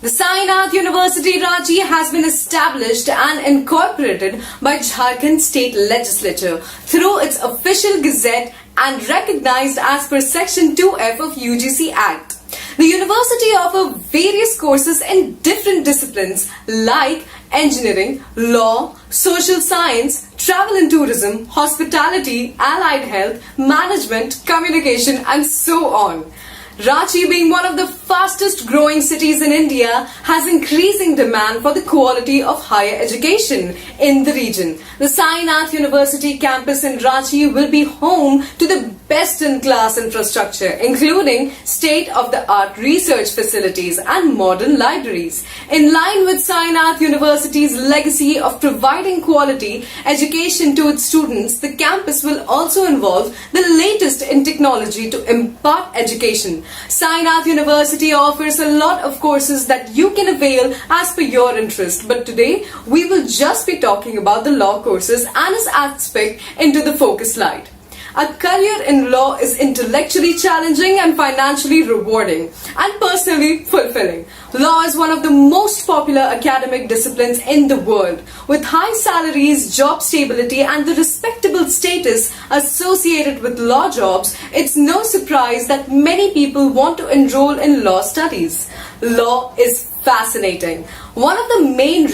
The Sai Nath University Ranchi has been established and incorporated by Jharkhand State Legislature through its official gazette and recognized as per Section 2F of UGC Act. The university offers various courses in different disciplines like engineering, law, social science, travel and tourism, hospitality, allied health, management, communication and so on. Ranchi, being one of the fastest growing cities in India, has increasing demand for the quality of higher education in the region. The Sai Nath University campus in Ranchi will be home to the best-in-class infrastructure, including state-of-the-art research facilities and modern libraries. In line with Sai Nath University's legacy of providing quality education to its students, the campus will also involve the latest in technology to impart education. Sai Nath University offers a lot of courses that you can avail as per your interest, but today we will just be talking about the law courses and its aspect into the focus light. A career in law is intellectually challenging and financially rewarding and personally fulfilling. Law is one of the most popular academic disciplines in the world. With high salaries, job stability and the respectable status associated with law jobs, it's no surprise that many people want to enroll in law studies. Law is fascinating. One of the main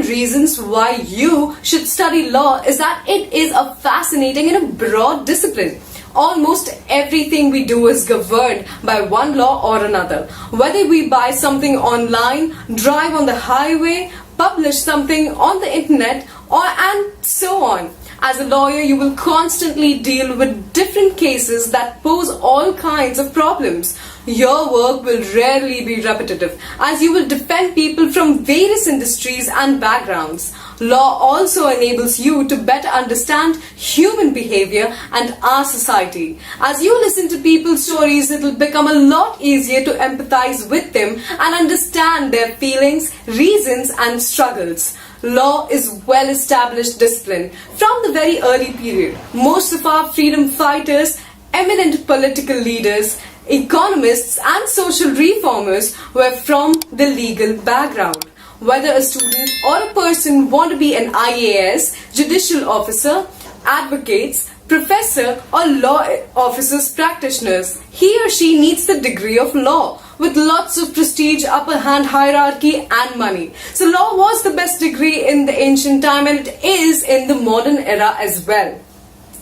reasons why you should study law is that it is a fascinating and a broad discipline. Almost everything we do is governed by one law or another. Whether we buy something online, drive on the highway, publish something on the internet, and so on. As a lawyer, you will constantly deal with different cases that pose all kinds of problems. Your work will rarely be repetitive, as you will defend people from various industries and backgrounds. Law also enables you to better understand human behavior and our society. As you listen to people's stories, it will become a lot easier to empathize with them and understand their feelings, reasons and struggles. Law is well-established discipline from the very early period. Most of our freedom fighters, eminent political leaders, economists and social reformers were from the legal background. Whether a student or a person want to be an IAS, judicial officer, advocates, professor or law officers practitioners, he or she needs the degree of law with lots of prestige, upper hand hierarchy and money. So law was the best degree in the ancient time and it is in the modern era as well.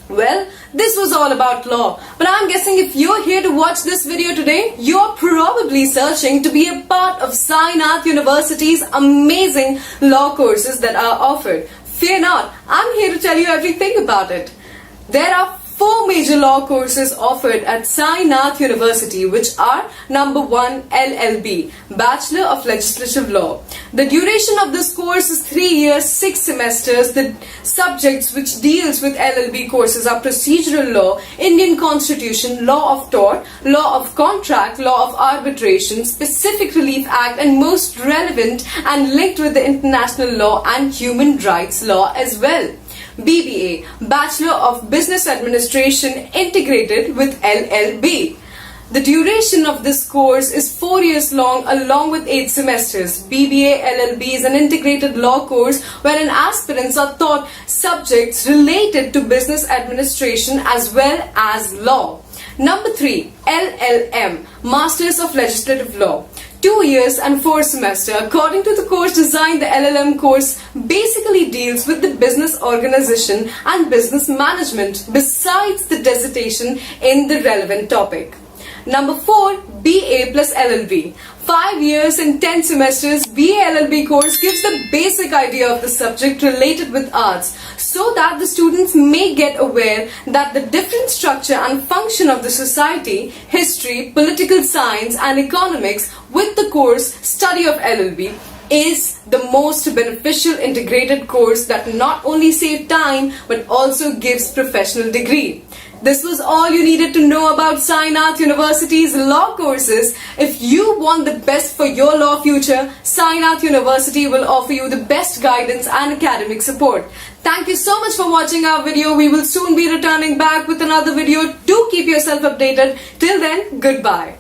Well, this was all about law, but I'm guessing if you're here to watch this video today, you're probably searching to be a part of Sai Nath University's amazing law courses that are offered. Fear not, I'm here to tell you everything about it. There are 4 major law courses offered at Sai Nath University, which are number 1, LLB, Bachelor of Legislative Law. The duration of this course is 3 years, 6 semesters. The subjects which deals with LLB courses are procedural law, Indian Constitution, law of tort, law of contract, law of arbitration, Specific Relief Act, and most relevant and linked with the international law and human rights law as well. BBA, Bachelor of Business Administration integrated with LLB. The duration of this course is 4 years long along with 8 semesters. BBA LLB is an integrated law course wherein aspirants are taught subjects related to business administration as well as law. Number 3, LLM, Masters of Legislative Law. 2 years and 4 semesters. According to the course design, the LLM course basically deals with the business organization and business management besides the dissertation in the relevant topic. Number 4, BA plus LLB. 5 years and 10 semesters, BA LLB course gives the basic idea of the subject related with arts so that the students may get aware that the different structure and function of the society, history, political science and economics with the course study of LLB is the most beneficial integrated course that not only saves time but also gives professional degree. This was all you needed to know about Sai Nath University's law courses. If you want the best for your law future, Sai Nath University will offer you the best guidance and academic support. Thank you so much for watching our video. We will soon be returning back with another video. Do keep yourself updated. Till then, goodbye.